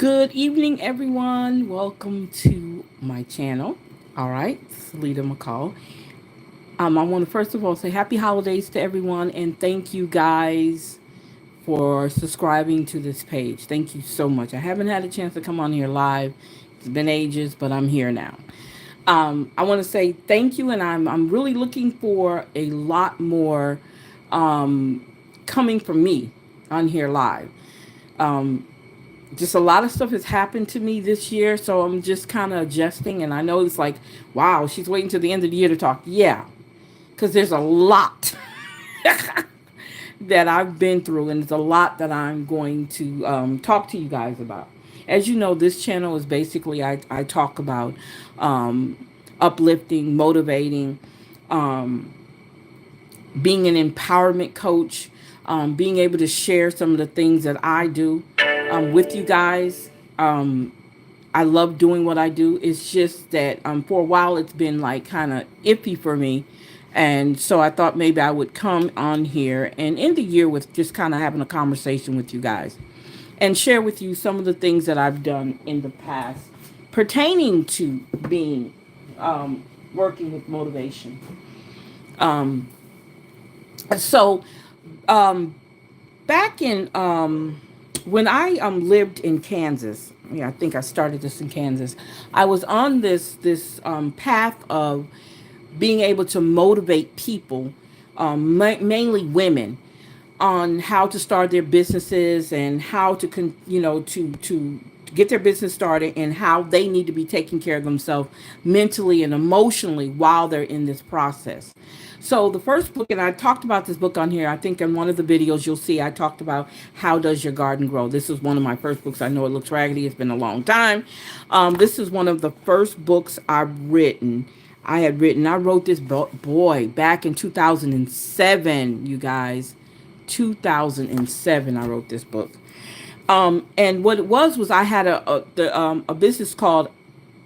Good evening, everyone. Welcome to my channel. All right, Celeta Mccall. I want to first of all say happy holidays to everyone and thank you guys for subscribing to this page. Thank you so much. I haven't had a chance to come on here live. It's been ages, but I'm here now. I want to say thank you, and I'm really looking for a lot more um, coming from me on here live. Um, just a lot of stuff has happened to me this year, so I'm just kind of adjusting. And I know it's like, wow, she's waiting till the end of the year to talk. Yeah, because there's a lot that I've been through, and it's a lot that I'm going to talk to you guys about. As you know, this channel is basically I talk about uplifting, motivating, um, being an empowerment coach, being able to share some of the things that I do with you guys. I love doing what I do. It's just that for a while it's been like kind of iffy for me. And so I thought maybe I would come on here and end the year with just kind of having a conversation with you guys and share with you some of the things that I've done in the past pertaining to being working with motivation. Um, so um, back in when I lived in Kansas, yeah, I think I started this in Kansas. I was on this path of being able to motivate people, mainly women, on how to start their businesses and how to to get their business started and how they need to be taking care of themselves mentally and emotionally while they're in this process. So the first book, and I talked about this book on here, I think in one of the videos you'll see I talked about How Does Your Garden Grow. This was one of my first books. I know it looks raggedy, it's been a long time. This is one of the first books I wrote this boy back in 2007, you guys. 2007 I wrote this book. And what it was I had a business called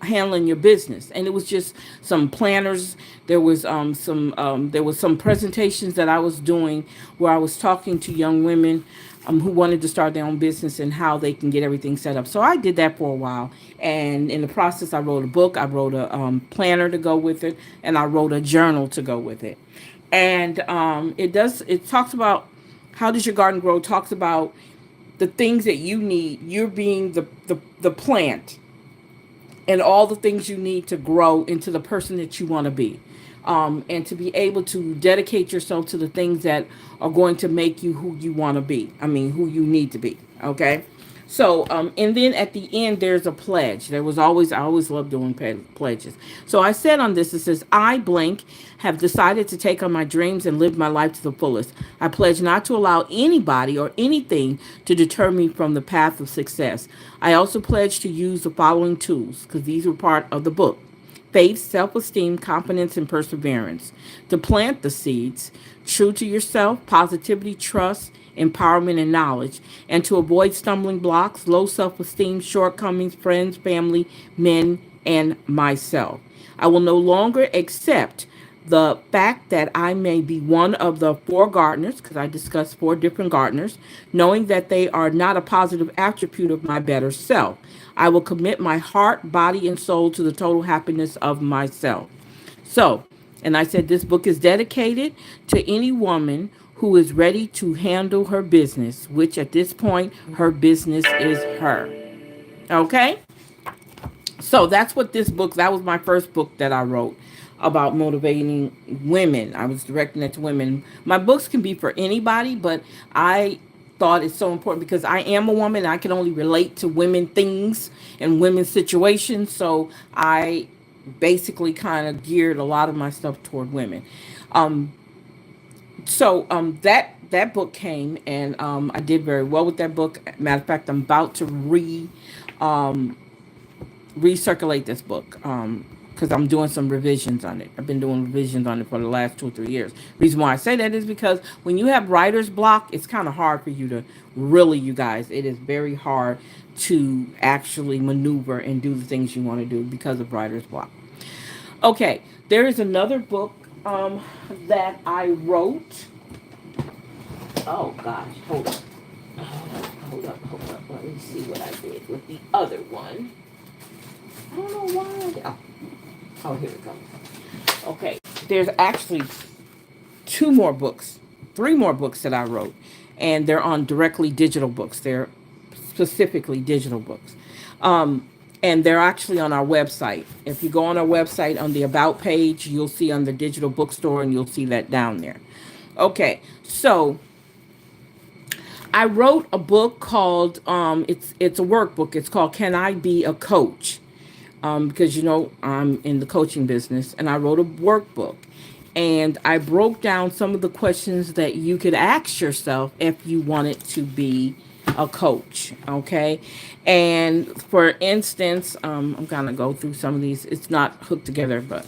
Handling Your Business, and it was just some planners. There was some presentations that I was doing where I was talking to young women who wanted to start their own business and how they can get everything set up. So I did that for a while, and in the process I wrote a book, I wrote a planner to go with it, and I wrote a journal to go with it. And it talks about how does your garden grow, talks about the things that you need, you're being the plant, and all the things you need to grow into the person that you want to be. And to be able to dedicate yourself to the things that are going to make you who you want to be. I mean, who you need to be. Okay. So, and then at the end, there's a pledge. I always love doing pledges. So I said on this, it says, I blank have decided to take on my dreams and live my life to the fullest. I pledge not to allow anybody or anything to deter me from the path of success. I also pledge to use the following tools because these were part of the book: faith, self esteem, confidence, and perseverance. To plant the seeds, true to yourself, positivity, trust, empowerment, and knowledge. And to avoid stumbling blocks, low self esteem, shortcomings, friends, family, men, and myself. I will no longer accept the fact that I may be one of the four gardeners, because I discussed four different gardeners, knowing that they are not a positive attribute of my better self. I will commit my heart, body, and soul to the total happiness of myself. So, and I said this book is dedicated to any woman who is ready to handle her business, which at this point, her business is her. Okay? So that's what that was my first book that I wrote about motivating women. I was directing it to women. My books can be for anybody, but I thought it's so important because I am a woman. I can only relate to women things and women's situations. So I basically kind of geared a lot of my stuff toward women. Um, that book came, and I did very well with that book. Matter of fact, I'm about to um, recirculate this book because I'm doing some revisions on it. I've been doing revisions on it for the last 2 or 3 years. Reason why I say that is because when you have writer's block, it's kind of hard for you to really, you guys, it is very hard to actually maneuver and do the things you want to do because of writer's block. Okay, there is another book that I wrote. Oh gosh, hold on. hold up. Let me see what I did with the other one. I don't know why I did. Oh, here we go. Okay, there's actually two more books, three more books that I wrote, and they're on directly digital books. They're specifically digital books. And they're actually on our website. If you go on our website on the About page, you'll see on the digital bookstore, and you'll see that down there. Okay, so I wrote a book called it's a workbook. It's called Can I Be a Coach? Because I'm in the coaching business, and I wrote a workbook, and I broke down some of the questions that you could ask yourself if you wanted to be a coach. Okay, and for instance, I'm gonna go through some of these. It's not hooked together, but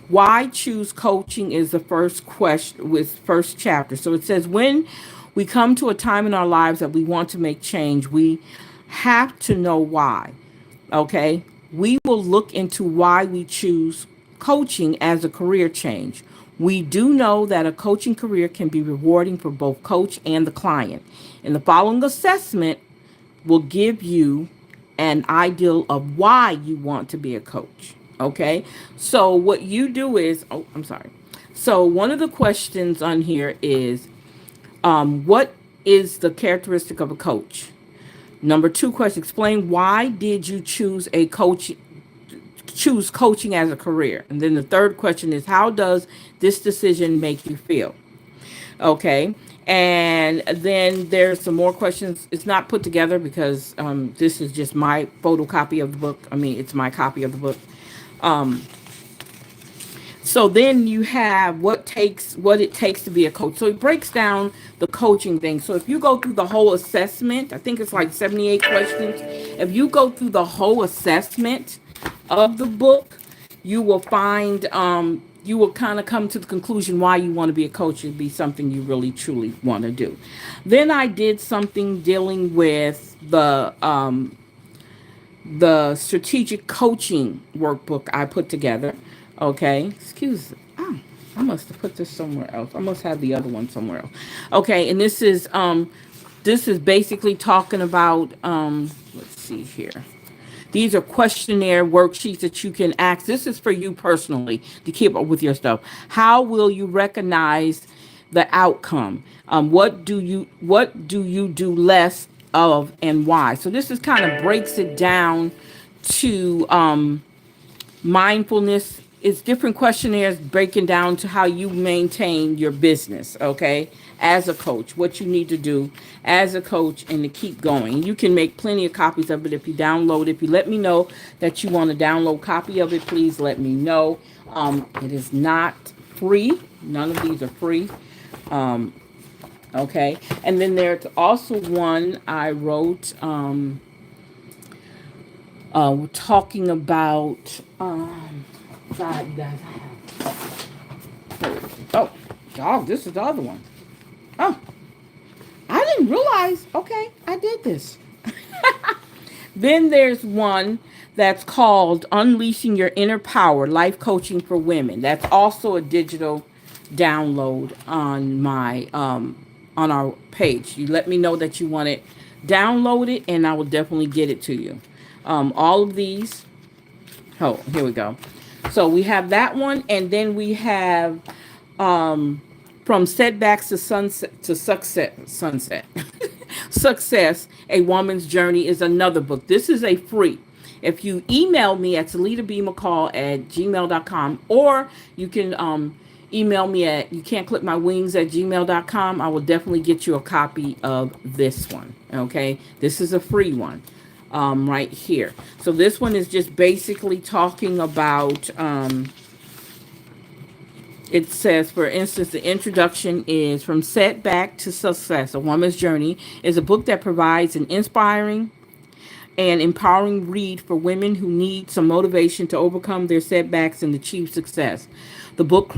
why choose coaching is the first question with first chapter. So it says when we come to a time in our lives that we want to make change, we have to know why. Okay, we will look into why we choose coaching as a career change. We do know that a coaching career can be rewarding for both coach and the client. And the following assessment will give you an ideal of why you want to be a coach. Okay, so what you do is, I'm sorry. So one of the questions on here is, what is the characteristic of a coach? Number two question, explain why did you choose coaching as a career? And then the third question is, how does this decision make you feel? Okay. And then there's some more questions. It's not put together because this is just my photocopy of the book. I mean, it's my copy of the book. Um, so then you have what it takes to be a coach. So it breaks down the coaching thing. So if you go through the whole assessment, I think it's like 78 questions. If you go through the whole assessment of the book, you will find you will kind of come to the conclusion why you want to be a coach. It'd be something you really truly want to do. Then I did something dealing with the strategic coaching workbook I put together. Okay, I must have put this somewhere else. I must have the other one somewhere else. Okay, and this is basically talking about let's see here. These are questionnaire worksheets that you can ask. This is for you personally to keep up with your stuff. How will you recognize the outcome? What do you do less of and why? So this is kind of breaks it down to mindfulness. It's different questionnaires breaking down to how you maintain your business, okay, as a coach, what you need to do as a coach and to keep going. You can make plenty of copies of it if you download. If you let me know that you want a download copy of it, please let me know. It is not free. None of these are free. Okay. And then there's also one I wrote, we're talking about, God, you guys, oh, dog, this is the other one. Oh, I didn't realize. Okay, I did this. Then there's one that's called Unleashing Your Inner Power, Life Coaching for Women. That's also a digital download on our page. You let me know that you want it downloaded, and I will definitely get it to you. All of these. Oh, here we go. So we have that one, and then we have from setbacks to sunset to sunset. Success, A Woman's Journey is another book. This is a free. If you email me at CeletaMccall@gmail.com, or you can email me at youcan'tclipmywings@gmail.com, I will definitely get you a copy of this one. Okay, this is a free one. Right here. So this one is just basically talking about, it says, for instance, the introduction is From Setback to Success, A Woman's Journey is a book that provides an inspiring and empowering read for women who need some motivation to overcome their setbacks and achieve success. The book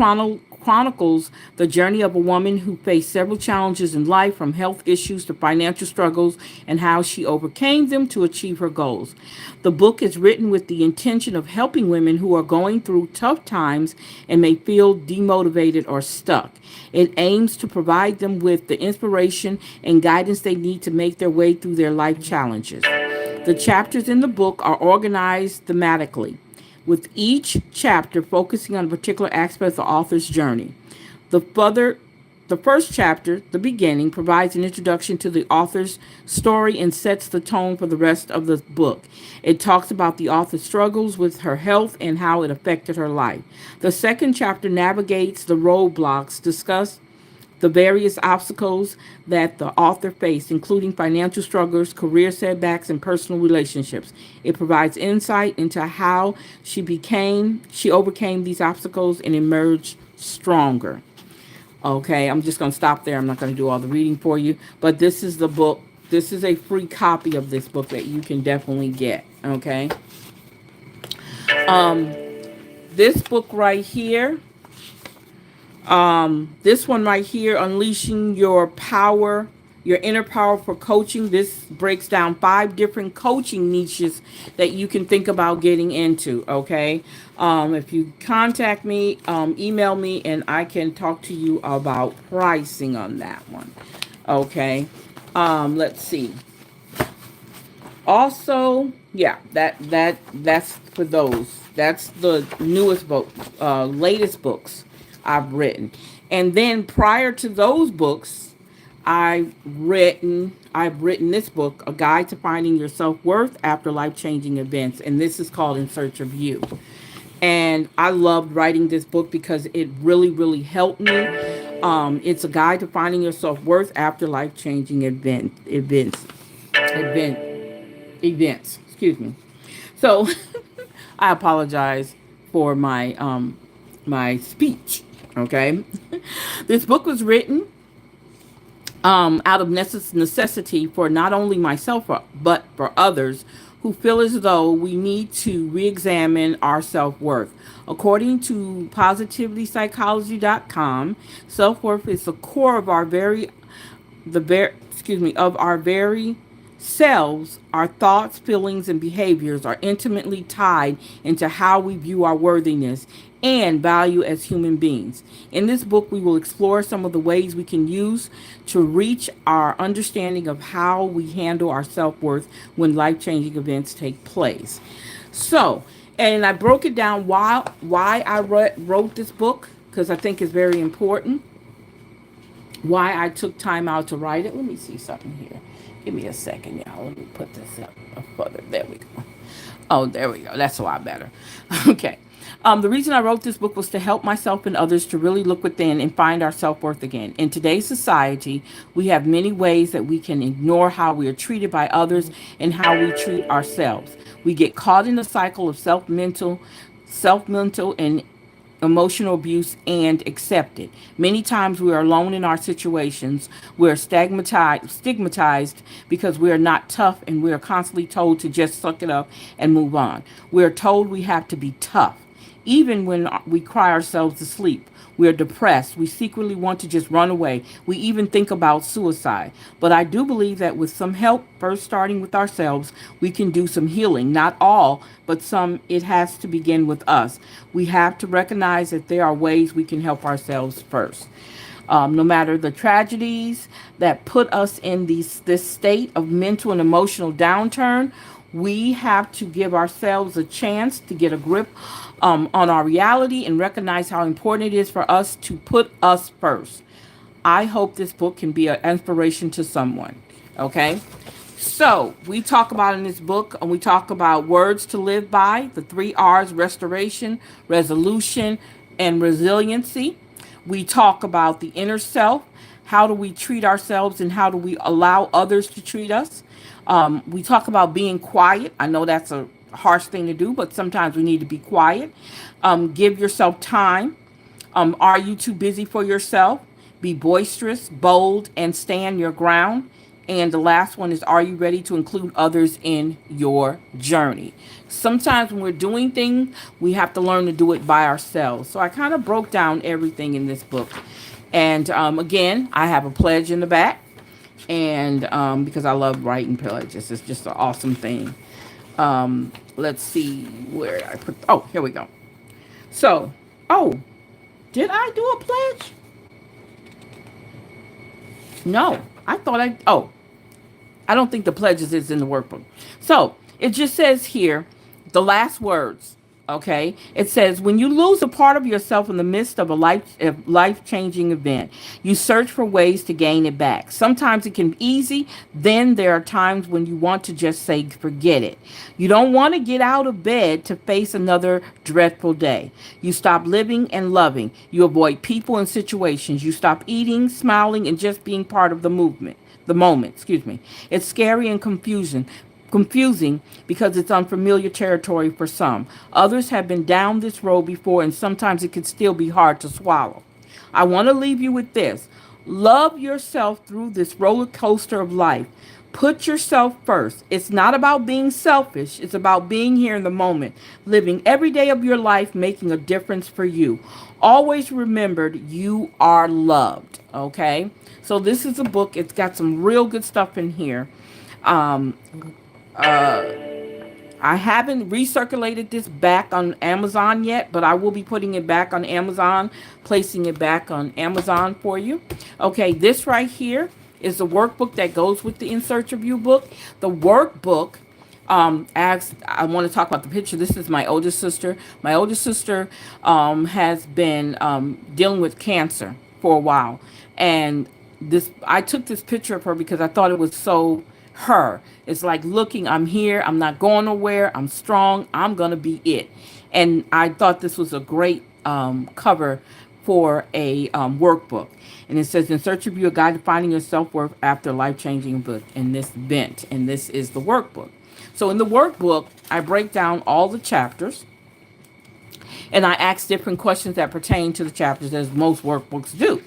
chronicles the journey of a woman who faced several challenges in life, from health issues to financial struggles, and how she overcame them to achieve her goals. The book is written with the intention of helping women who are going through tough times and may feel demotivated or stuck. It aims to provide them with the inspiration and guidance they need to make their way through their life challenges. The chapters in the book are organized thematically, with each chapter focusing on a particular aspect of the author's journey. The further the first chapter, the beginning, provides an introduction to the author's story and sets the tone for the rest of the book. It talks about the author's struggles with her health and how it affected her life. The second chapter navigates the roadblocks, discuss the various obstacles that the author faced, including financial struggles, career setbacks, and personal relationships. It provides insight into how she overcame these obstacles and emerged stronger. Okay, I'm just going to stop there. I'm not going to do all the reading for you, but this is the book. This is a free copy of this book that you can definitely get. Okay. Um, this book right here, this one right here, Unleashing Your Power, Your Inner Power for Coaching. This breaks down 5 different coaching niches that you can think about getting into. Okay. If you contact me, email me, and I can talk to you about pricing on that one. Okay. Let's see. Also, yeah, that's for those. That's the newest book, latest books I've written. And then prior to those books, I've written this book, A Guide to Finding Your Self-Worth After Life-Changing Events, and this is called In Search of You. And I loved writing this book because it really, really helped me. It's a guide to finding your self-worth after life-changing event, events. Excuse me. So I apologize for my speech. Okay, this book was written out of necessity for not only myself but for others who feel as though we need to re-examine our self-worth. According to positivelypsychology.com, self-worth is the core of our very selves. Our thoughts, feelings, and behaviors are intimately tied into how we view our worthiness and value as human beings. In this book, we will explore some of the ways we can use to reach our understanding of how we handle our self-worth when life-changing events take place. So, and I broke it down why I wrote this book, because I think it's very important. Why I took time out to write it. Let me see something here. Give me a second, y'all. Let me put this up further. There we go. Oh, there we go. That's a lot better. Okay. The reason I wrote this book was to help myself and others to really look within and find our self-worth again. In today's society, we have many ways that we can ignore how we are treated by others and how we treat ourselves. We get caught in the cycle of self-mental and emotional abuse and accept it. Many times we are alone in our situations. We're stigmatized because we are not tough, and we are constantly told to just suck it up and move on. We are told we have to be tough. Even when we cry ourselves to sleep, we are depressed. We secretly want to just run away. We even think about suicide. But I do believe that with some help, first starting with ourselves, we can do some healing. Not all, but some. It has to begin with us. We have to recognize that there are ways we can help ourselves first. No matter the tragedies that put us in this state of mental and emotional downturn, we have to give ourselves a chance to get a grip on our reality and recognize how important it is for us to put us first. I hope this book can be an inspiration to someone. Okay? So, we talk about in this book, and we talk about words to live by, the 3 R's: restoration, resolution, and resiliency. We talk about the inner self. How do we treat ourselves and how do we allow others to treat us? We talk about being quiet. I know that's a harsh thing to do, but sometimes we need to be quiet. Give yourself time. Are you too busy for yourself? Be boisterous, bold, and stand your ground. And the last one is, are you ready to include others in your journey? Sometimes when we're doing things, we have to learn to do it by ourselves. So I kind of broke down everything in this book. And again, I have a pledge in the back. And because I love writing pledges, it's just an awesome thing. Let's see where I put. Oh, here we go. So, oh, did I do a pledge? No, I thought I. Oh, I don't think the pledges is in the workbook. So it just says here, the last words. Okay, it says when you lose a part of yourself in the midst of a life changing event, you search for ways to gain it back. Sometimes it can be easy. Then there are times when you want to just say forget it. You don't want to get out of bed to face another dreadful day. You stop living and loving. You avoid people and situations. You stop eating, smiling, and just being part of the moment, excuse me. It's scary and confusing because it's unfamiliar territory for some. Others have been down this road before, and sometimes it can still be hard to swallow. I want to leave you with this. Love yourself through this roller coaster of life. Put yourself first. It's not about being selfish. It's about being here in the moment, living every day of your life, making a difference for you. Always remembered you are loved. Okay? So this is a book. It's got some real good stuff in here. Um, I haven't recirculated this back on Amazon yet, but I will be putting it back on Amazon, placing it back on Amazon for you. Okay, this right here is the workbook that goes with the In Search of You book. The workbook, as I want to talk about the picture. This is my oldest sister. My oldest sister has been dealing with cancer for a while, and this I took this picture of her because I thought it was so her. It's like, looking, I'm here, I'm not going nowhere, I'm strong, I'm gonna be it. And I thought this was a great cover for a workbook. And it says, In Search of You, a guide to finding your self-worth after a life-changing book in this bent. And this is the workbook. So in the workbook, I break down all the chapters, and I ask different questions that pertain to the chapters, as most workbooks do.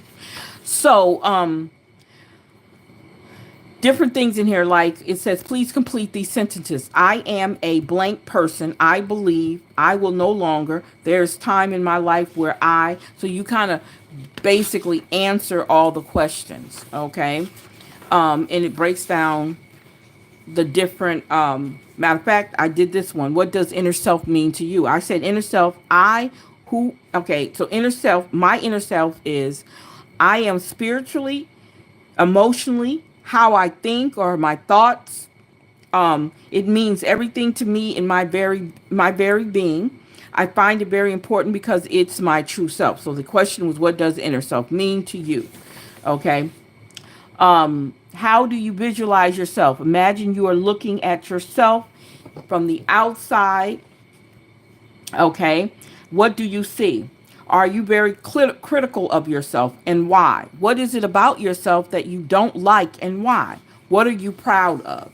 So different things in here, like it says, please complete these sentences. I am a blank person. I believe I will no longer. There's time in my life where so you kind of basically answer all the questions. Okay. And it breaks down the different, matter of fact, I did this one. What does inner self mean to you? I said inner self, okay. So my inner self is, I am spiritually, emotionally, how I think, or my thoughts. It means everything to me in my very being. I find it very important because it's my true self. So the question was, what does inner self mean to you? Okay. How do you visualize yourself? Imagine you are looking at yourself from the outside. Okay. What do you see? Are you very critical of yourself, and why? What is it about yourself that you don't like, and why? What are you proud of?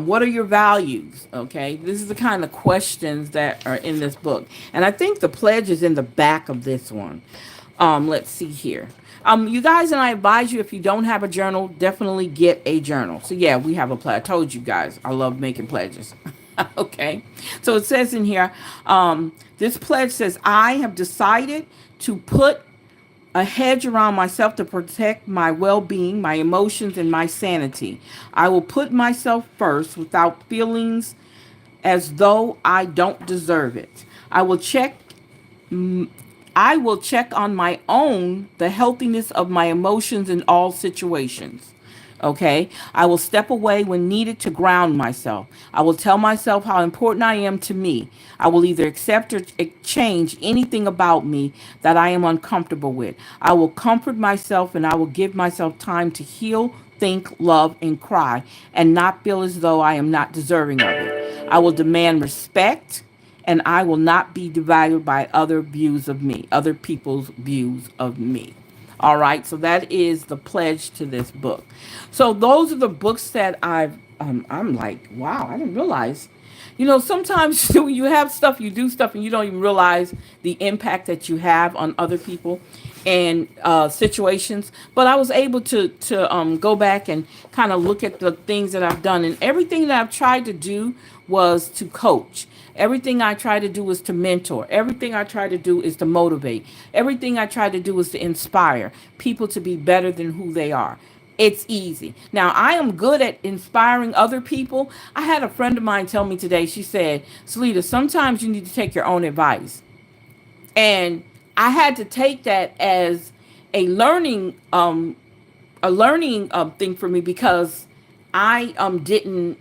What are your values? Okay, this is the kind of questions that are in this book. And I think the pledge is in the back of this one. Let's see here. You guys, and I advise you, if you don't have a journal, definitely get a journal. So yeah, we have a pledge. I told you guys, I love making pledges. Okay, so it says in here, this pledge says, I have decided to put a hedge around myself to protect my well-being, my emotions, and my sanity. I will put myself first without feelings as though I don't deserve it. I will check on my own the healthiness of my emotions in all situations. Okay, I will step away when needed to ground myself. I will tell myself how important I am to me. I will either accept or change anything about me that I am uncomfortable with. I will comfort myself, and I will give myself time to heal, think, love, and cry, and not feel as though I am not deserving of it. I will demand respect, and I will not be devalued by other people's views of me. All right, so that is the pledge to this book. So those are the books that I'm like, wow, I didn't realize. Sometimes when you have stuff, you do stuff, and you don't even realize the impact that you have on other people. and situations, but I was able to go back and kind of look at the things that I've done, and everything that I've tried to do was to coach. Everything I try to do is to mentor. Everything I try to do is to motivate. Everything I try to do is to inspire people to be better than who they are. It's easy. Now, I am good at inspiring other people. I had a friend of mine tell me today, she said, Celeta, sometimes you need to take your own advice. And I had to take that as a learning thing for me, because I didn't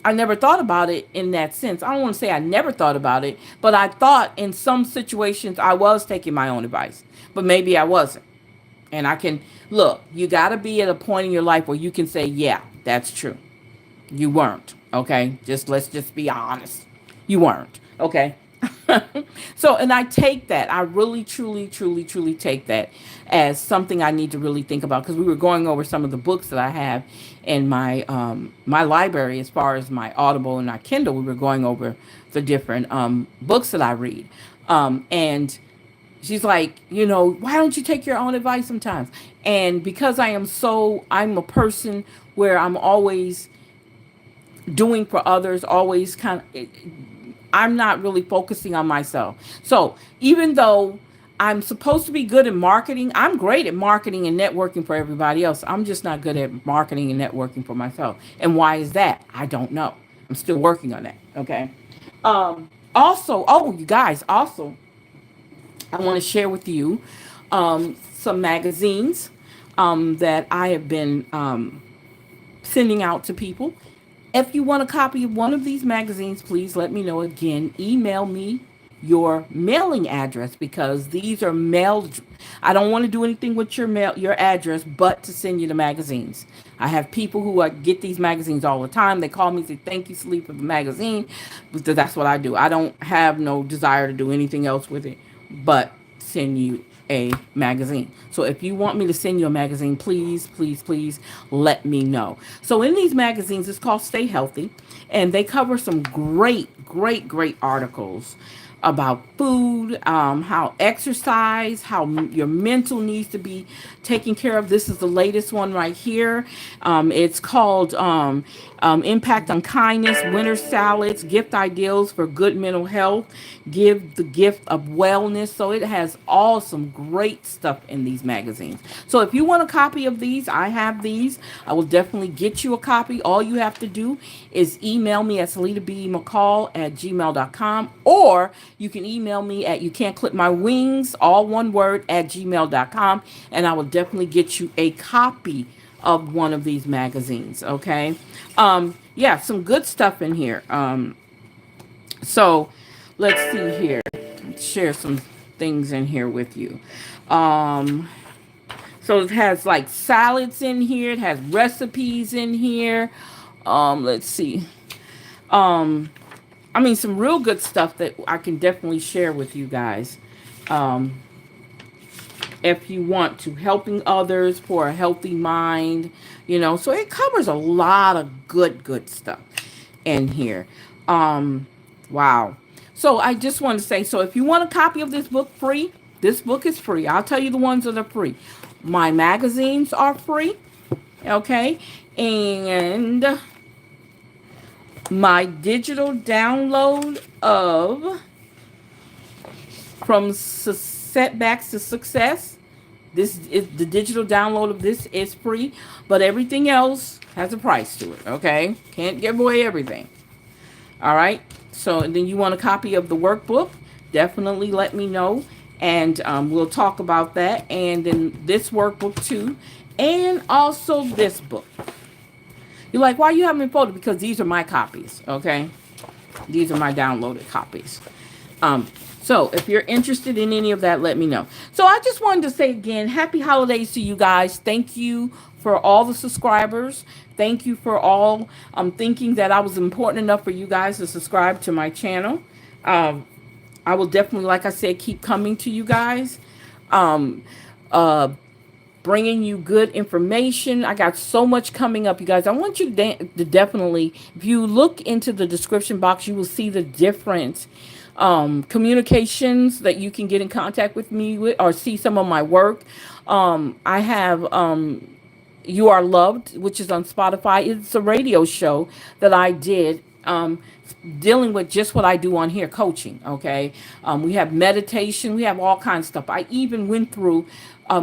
I never thought about it in that sense. I don't want to say I never thought about it, but I thought in some situations I was taking my own advice, but maybe I wasn't. And I can look, you got to be at a point in your life where you can say, yeah, that's true. You weren't. Okay. Let's just be honest. You weren't. Okay. So, and I take that. I really, truly, truly, truly take that as something I need to really think about, because we were going over some of the books that I have in my library as far as my Audible and my Kindle. We were going over the different books that I read. And she's like, why don't you take your own advice sometimes? And because I'm a person where I'm always doing for others, always I'm not really focusing on myself. So even though I'm supposed to be good at marketing, I'm great at marketing and networking for everybody else. I'm just not good at marketing and networking for myself. And why is that? I don't know. I'm still working on that. Okay. Also, you guys, also, I want to share with you some magazines that I have been sending out to people. If you want a copy of one of these magazines, please let me know. Again, email me your mailing address, because these are mailed. I don't want to do anything with your address, but to send you the magazines. I have people who get these magazines all the time. They call me and say, thank you, Sleep, for the magazine. Because that's what I do. I don't have no desire to do anything else with it but send you a magazine. So if you want me to send you a magazine, please, please, please let me know. So in these magazines, it's called Stay Healthy, and they cover some great, great, great articles about food, how exercise, how your mental needs to be taken care of. This is the latest one right here. It's called Impact on Kindness, Winter Salads, Gift Ideals for Good Mental Health, Give the Gift of Wellness. So it has all some great stuff in these magazines. So if you want a copy of these, I have these. I will definitely get you a copy. All you have to do is email me at CeletaMccall@gmail.com, or you can email me at youcan'tclipmywings, all one word, @gmail.com, and I will definitely get you a copy of one of these magazines. Okay. Yeah, some good stuff in here. So let's see here. Share some things in here with you. So it has like salads in here. It has recipes in here. Let's see. I mean, some real good stuff that I can definitely share with you guys. If you want to, helping others for a healthy mind, so it covers a lot of good stuff in here. Wow. So I just want to say, so if you want a copy of this book free, this book is free. I'll tell you the ones that are free. My magazines are free. Okay. And my digital download of From Setbacks to Success. This is the digital download of this is free, but everything else has a price to it. Okay. Can't give away everything. All right. So then you want a copy of the workbook, definitely let me know. And we'll talk about that. And then this workbook too. And also this book. You're like, why you haven't folded? Because these are my copies. Okay. These are my downloaded copies. So if you're interested in any of that, let me know. So I just wanted to say again, happy holidays to you guys. Thank you for all the subscribers. Thank you for all thinking that I was important enough for you guys to subscribe to my channel. I will definitely, like I said, keep coming to you guys. Bringing you good information. I got so much coming up, you guys. I want you to definitely, if you look into the description box, you will see the different communications that you can get in contact with me with or see some of my work. I have You Are Loved, which is on Spotify. It's a radio show that I did, dealing with just what I do on here, coaching. Okay. We have meditation. We have all kinds of stuff. I even went through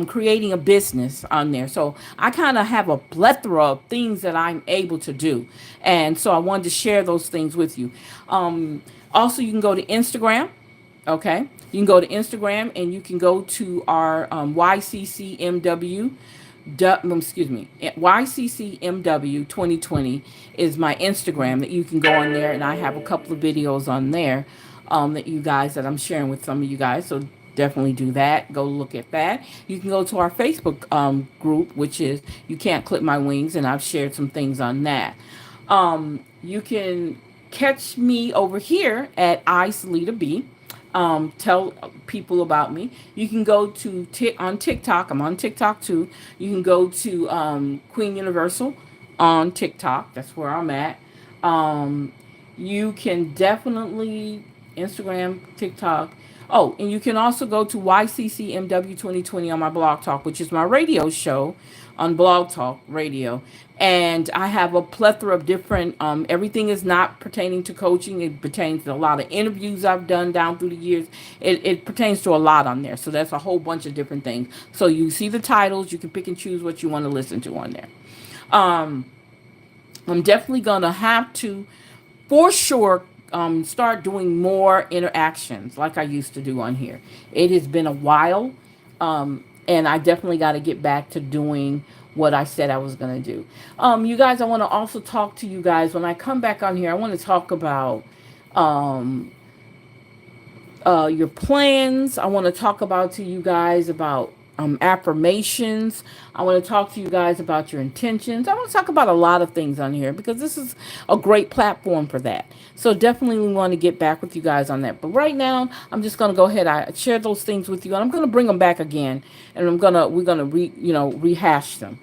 creating a business on there. So I kind of have a plethora of things that I'm able to do. And so I wanted to share those things with you. Also, you can go to Instagram. Okay. You can go to Instagram and you can go to our YCCMW. Excuse me, YCCMW 2020 is my Instagram that you can go on there, and I have a couple of videos on there that I'm sharing with some of you guys. So definitely do that. Go look at that. You can go to our Facebook group, which is You Can't Clip My Wings, and I've shared some things on that. You can catch me over here at Celeta B. Tell people about me. You can go to on TikTok. I'm on TikTok too. You can go to Queen Universal on TikTok. That's where I'm at. Um, you can definitely Instagram, TikTok. Oh, and you can also go to YCCMW 2020 on my Blog Talk, which is my radio show on Blog Talk Radio. And I have a plethora of different, everything is not pertaining to coaching. It pertains to a lot of interviews I've done down through the years. It pertains to a lot on there. So that's a whole bunch of different things. So you see the titles, you can pick and choose what you want to listen to on there. Um, I'm definitely going to have to, for sure, start doing more interactions like I used to do on here. It has been a while, and I definitely got to get back to doing what I said I was going to do. You guys, I want to also talk to you guys when I come back on here. I want to talk about um, your plans. I want to talk about to you guys about affirmations. I want to talk to you guys about your intentions. I want to talk about a lot of things on here because this is a great platform for that. So definitely we want to get back with you guys on that. But right now, I'm just going to go ahead. I share those things with you, and I'm going to bring them back again, and we're gonna rehash them.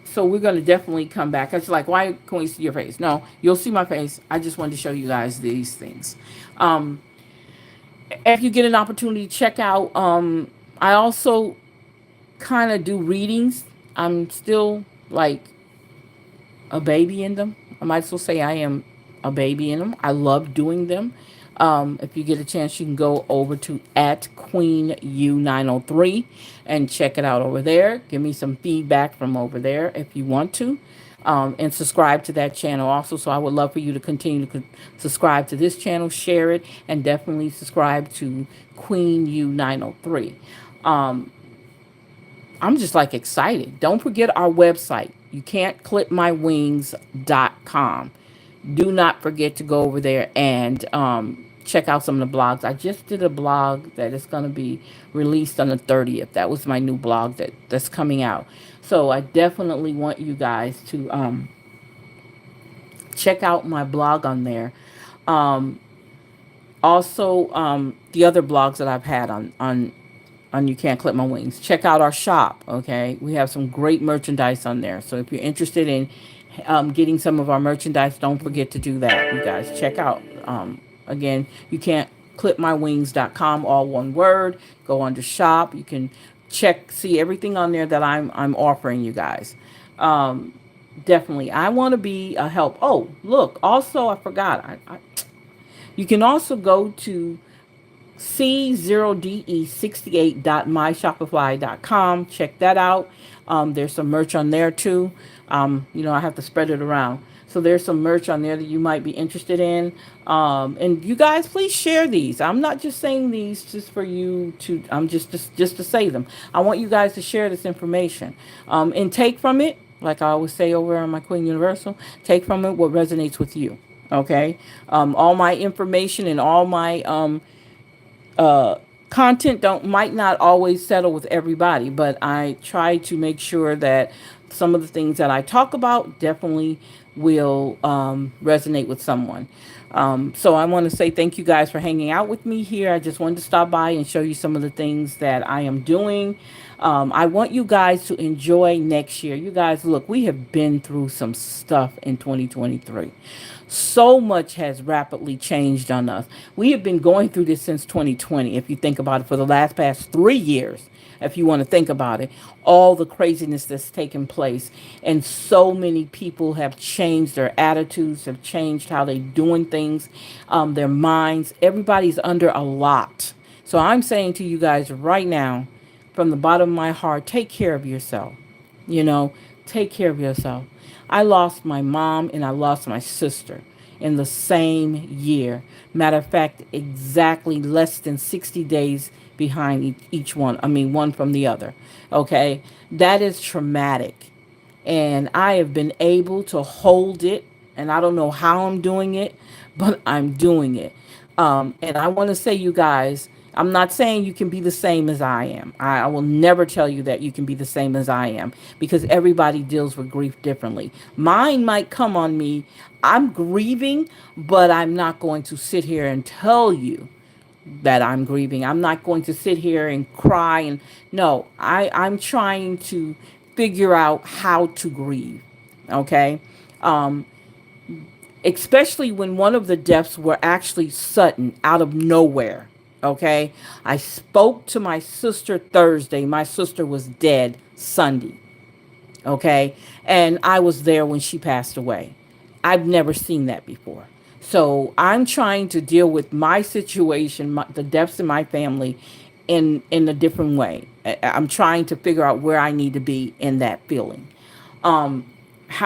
So we're going to definitely come back. It's like, why can we see your face? No, you'll see my face. I just wanted to show you guys these things. Um, if you get an opportunity, check out. I also kind of do readings. I'm still like a baby in them. I might as well say I am a baby in them. I love doing them. If you get a chance, you can go over to at Queen U903 and check it out over there. Give me some feedback from over there if you want to. And subscribe to that channel also. So I would love for you to continue to subscribe to this channel, share it, and definitely subscribe to Queen U903. Um, I'm just like excited. Don't forget our website. You can't clip my wings.com. Do not forget to go over there and check out some of the blogs. I just did a blog that is going to be released on the 30th. That was my new blog that's coming out. So I definitely want you guys to check out my blog on there. Um, Also, the other blogs that I've had on You Can't Clip My Wings. Check out our shop, okay? We have some great merchandise on there. So if you're interested in getting some of our merchandise, don't forget to do that, you guys. Check out, again, You Can't Clip My Wings.com, all one word. Go under shop. You can see everything on there that I'm offering you guys. Definitely. I want to be a help. Oh, look, also, I forgot. You can also go to C0DE68.myshopify.com. Check that out. There's some merch on there too. I have to spread it around. So there's some merch on there that you might be interested in. And you guys, please share these. I'm not just saying these just for you to, I'm just to say them. I want you guys to share this information and take from it, like I always say over on my Queen Universal, take from it what resonates with you. Okay. All my information and all my content might not always settle with everybody, but I try to make sure that some of the things that I talk about definitely will resonate with someone. So I want to say thank you guys for hanging out with me here. I just wanted to stop by and show you some of the things that I am doing. I want you guys to enjoy next year. You guys, look, we have been through some stuff in 2023. So much has rapidly changed on us. We have been going through this since 2020, if you think about it, for the last past 3 years. If you want to think about it, all the craziness that's taken place, and so many people have changed their attitudes, have changed how they're doing things, their minds. Everybody's under a lot. So I'm saying to you guys right now, from the bottom of my heart, take care of yourself. You know, take care of yourself. I lost my mom and I lost my sister in the same year. Matter of fact, exactly less than 60 days behind each one. I mean, one from the other. Okay? That is traumatic. And I have been able to hold it. And I don't know how I'm doing it, but I'm doing it. And I want to say, you guys, I'm not saying you can be the same as I am. I will never tell you that you can be the same as I am, because everybody deals with grief differently. Mine might come on me. I'm grieving, but I'm not going to sit here and tell you that I'm grieving. I'm not going to sit here and cry. And no, I'm trying to figure out how to grieve. Okay. Um, Especially when one of the deaths were actually sudden, out of nowhere. Okay. I spoke to my sister Thursday. My sister was dead Sunday. Okay. And I was there when she passed away. I've never seen that before. So I'm trying to deal with my situation, the deaths in my family, in a different way. I'm trying to figure out where I need to be in that feeling. How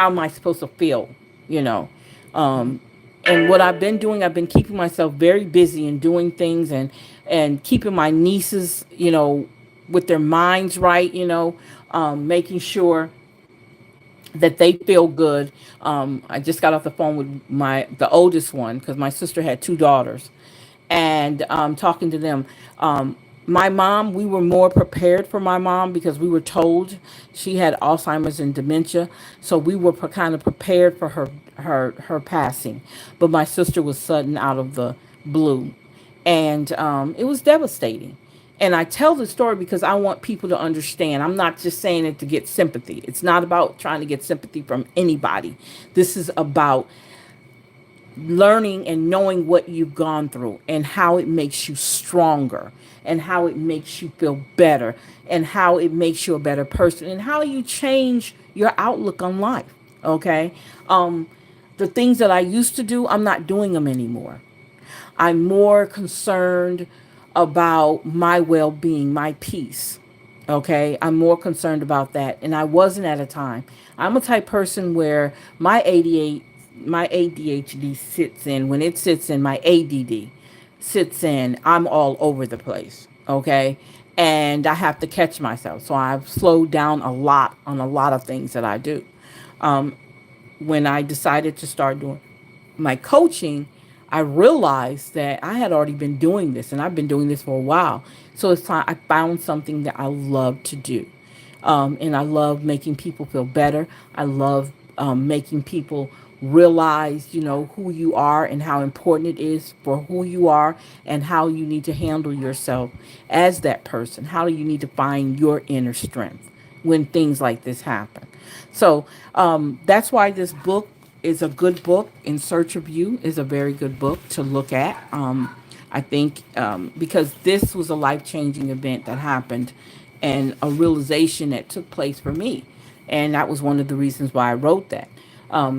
am I supposed to feel? You know, um, and what I've been doing, I've been keeping myself very busy and doing things, and keeping my nieces, with their minds right. Making sure that they feel good. I just got off the phone with the oldest one, because my sister had two daughters, and talking to them. My mom, we were more prepared for my mom because we were told she had Alzheimer's and dementia, so we were kind of prepared for her passing. But my sister was sudden, out of the blue, and it was devastating. And I tell the story because I want people to understand. I'm not just saying it to get sympathy. It's not about trying to get sympathy from anybody. This is about learning and knowing what you've gone through, and how it makes you stronger, and how it makes you feel better, and how it makes you a better person, and how you change your outlook on life. Okay. The things that I used to do, I'm not doing them anymore. I'm more concerned about my well-being, my peace. Okay, I'm more concerned about that, and I wasn't at a time. I'm a type person where my ADHD sits in. When it sits in, my ADD sits in. I'm all over the place. Okay, and I have to catch myself. So I've slowed down a lot on a lot of things that I do. When I decided to start doing my coaching, I realized that I had already been doing this, and I've been doing this for a while. So it's time I found something that I love to do. And I love making people feel better. I love making people realize, who you are, and how important it is for who you are, and how you need to handle yourself as that person. How do you need to find your inner strength when things like this happen? So that's why this book is a good book. In Search of You is a very good book to look at. I think because this was a life-changing event that happened, and a realization that took place for me. And that was one of the reasons why I wrote that.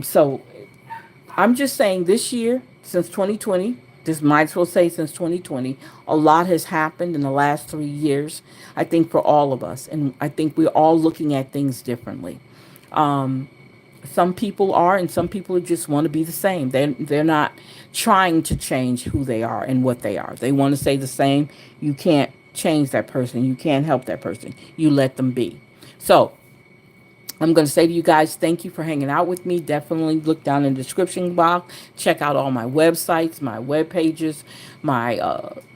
So I'm just saying, this year, since 2020, this might as well say since 2020, a lot has happened in the last 3 years, I think, for all of us. And I think we're all looking at things differently. Some people are, and some people just want to be the same. They're not trying to change who they are and what they are. They want to stay the same. You can't change that person. You can't help that person. You let them be. So I'm going to say to you guys, thank you for hanging out with me. Definitely look down in the description box. Check out all my websites, my web pages, my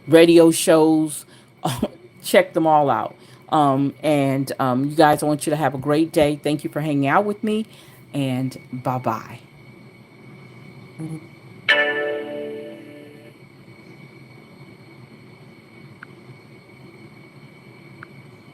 radio shows. Check them all out. And you guys, I want you to have a great day. Thank you for hanging out with me, and bye-bye.